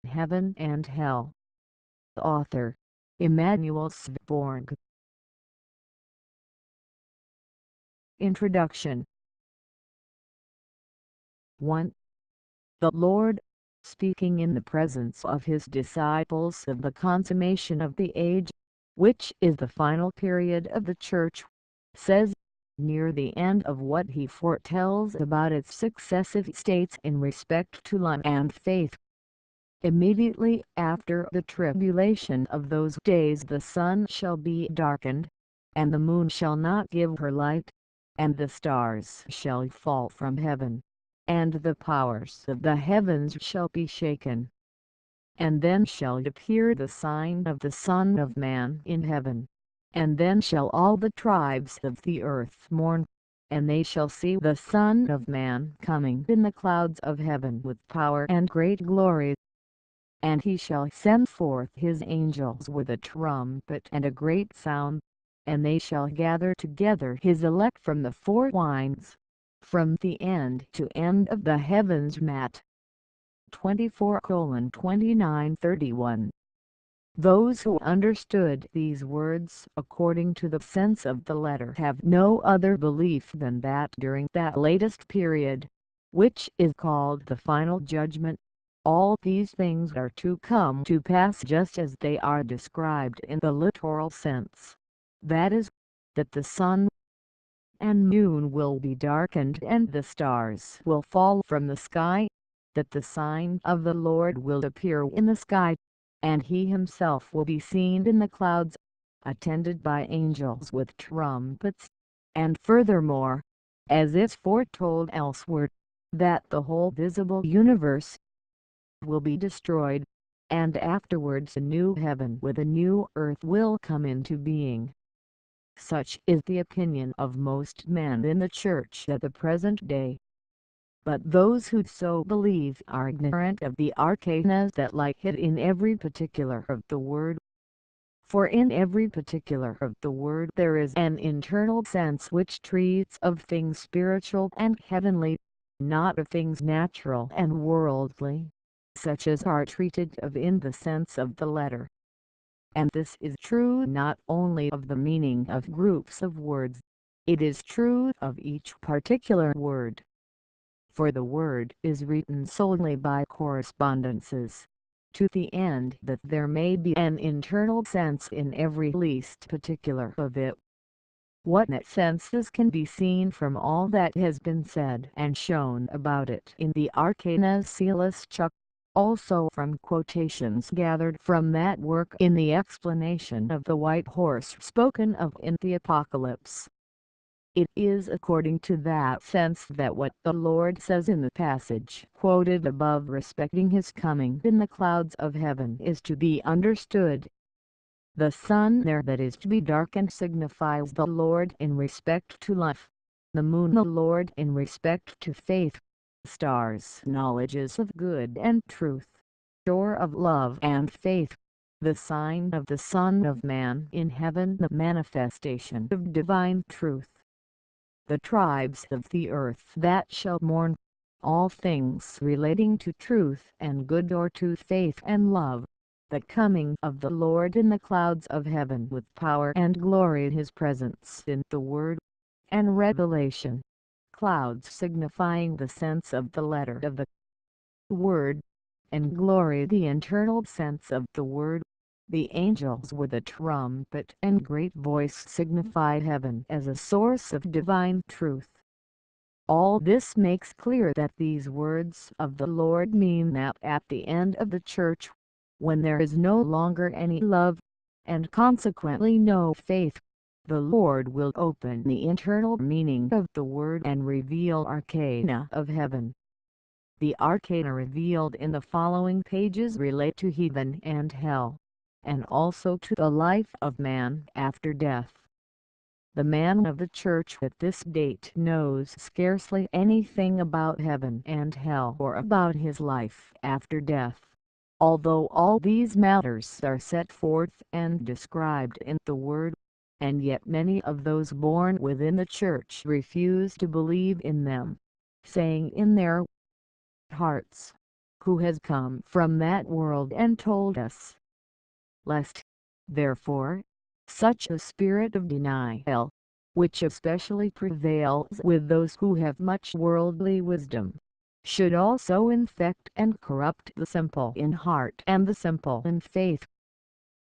Heaven and Hell. Author Emanuel Sborg. Introduction. 1. The Lord, speaking in the presence of his disciples of the consummation of the age, which is the final period of the Church, says, near the end of what he foretells about its successive states in respect to love and faith. Immediately after the tribulation of those days the sun shall be darkened, and the moon shall not give her light, and the stars shall fall from heaven, and the powers of the heavens shall be shaken. And then shall appear the sign of the Son of Man in heaven. And then shall all the tribes of the earth mourn, and they shall see the Son of Man coming in the clouds of heaven with power and great glory. And he shall send forth his angels with a trumpet and a great sound, and they shall gather together his elect from the four winds, from the end to end of the heavens. Matt 24:29-31. Those who understood these words according to the sense of the letter have no other belief than that during that latest period, which is called the final judgment, all these things are to come to pass just as they are described in the literal sense. That is, that the sun and moon will be darkened and the stars will fall from the sky, that the sign of the Lord will appear in the sky, and he himself will be seen in the clouds, attended by angels with trumpets, and furthermore, as is foretold elsewhere, that the whole visible universe will be destroyed, and afterwards a new heaven with a new earth will come into being. Such is the opinion of most men in the Church at the present day. But those who so believe are ignorant of the arcanas that lie hid in every particular of the Word. For in every particular of the Word there is an internal sense which treats of things spiritual and heavenly, not of things natural and worldly, such as are treated of in the sense of the letter. And this is true not only of the meaning of groups of words, it is true of each particular word. For the word is written solely by correspondences, to the end that there may be an internal sense in every least particular of it. What net senses can be seen from all that has been said and shown about it in the Arcana Coelestia, also from quotations gathered from that work in the explanation of the white horse spoken of in the Apocalypse. It is according to that sense that what the Lord says in the passage quoted above respecting his coming in the clouds of heaven is to be understood. The sun there that is to be darkened signifies the Lord in respect to life, the moon the Lord in respect to faith, stars knowledges of good and truth, shore of love and faith, the sign of the Son of Man in heaven the manifestation of divine truth. The tribes of the earth that shall mourn, all things relating to truth and good or to faith and love, the coming of the Lord in the clouds of heaven with power and glory, his presence in the Word, and revelation, clouds signifying the sense of the letter of the Word, and glory the internal sense of the Word. The angels with a trumpet and great voice signify heaven as a source of divine truth. All this makes clear that these words of the Lord mean that at the end of the Church, when there is no longer any love, and consequently no faith, the Lord will open the internal meaning of the Word and reveal arcana of heaven. The arcana revealed in the following pages relate to heaven and hell, and also to the life of man after death. The man of the Church at this date knows scarcely anything about heaven and hell or about his life after death, although all these matters are set forth and described in the Word, and yet many of those born within the Church refuse to believe in them, saying in their hearts, who has come from that world and told us, lest, therefore, such a spirit of denial, which especially prevails with those who have much worldly wisdom, should also infect and corrupt the simple in heart and the simple in faith.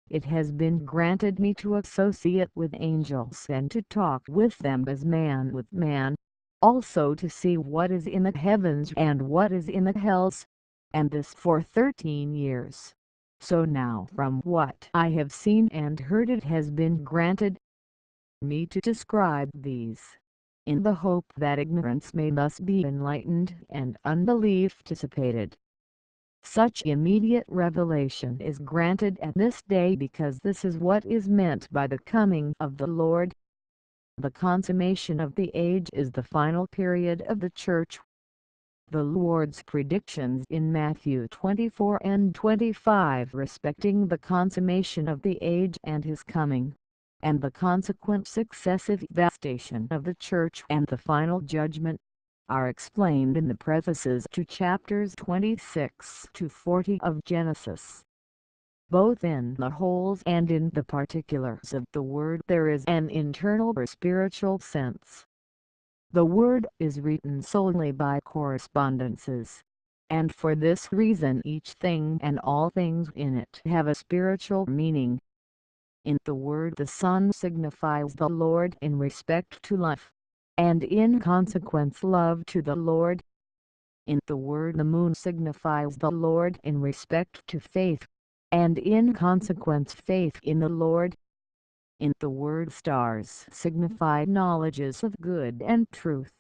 It has been granted me to associate with angels and to talk with them as man with man, also to see what is in the heavens and what is in the hells, and this for 13 years. So now from what I have seen and heard it has been granted me to describe these, in the hope that ignorance may thus be enlightened and unbelief dissipated. Such immediate revelation is granted at this day because this is what is meant by the coming of the Lord. The consummation of the age is the final period of the Church. The Lord's predictions in Matthew 24 and 25 respecting the consummation of the age and his coming, and the consequent successive devastation of the Church and the final judgment, are explained in the prefaces to chapters 26 to 40 of Genesis. Both in the wholes and in the particulars of the word there is an internal or spiritual sense. The word is written solely by correspondences, and for this reason each thing and all things in it have a spiritual meaning. In the word the sun signifies the Lord in respect to life, and in consequence love to the Lord. In the word the moon signifies the Lord in respect to faith, and in consequence faith in the Lord. In the word stars signify knowledges of good and truth.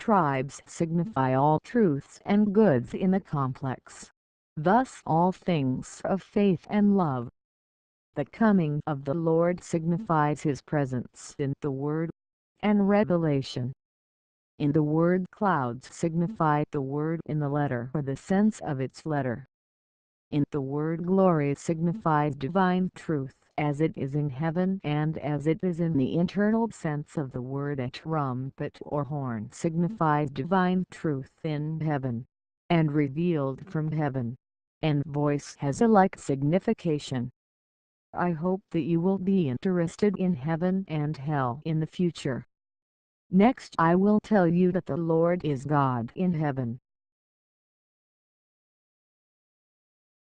Tribes signify all truths and goods in the complex, thus all things of faith and love. The coming of the Lord signifies his presence in the word, and revelation. In the word clouds signify the word in the letter or the sense of its letter. In the word glory signifies divine truth as it is in heaven and as it is in the internal sense of the word. A trumpet or horn signifies divine truth in heaven, and revealed from heaven, and voice has a like signification. I hope that you will be interested in heaven and hell in the future. Next I will tell you that the Lord is God in heaven,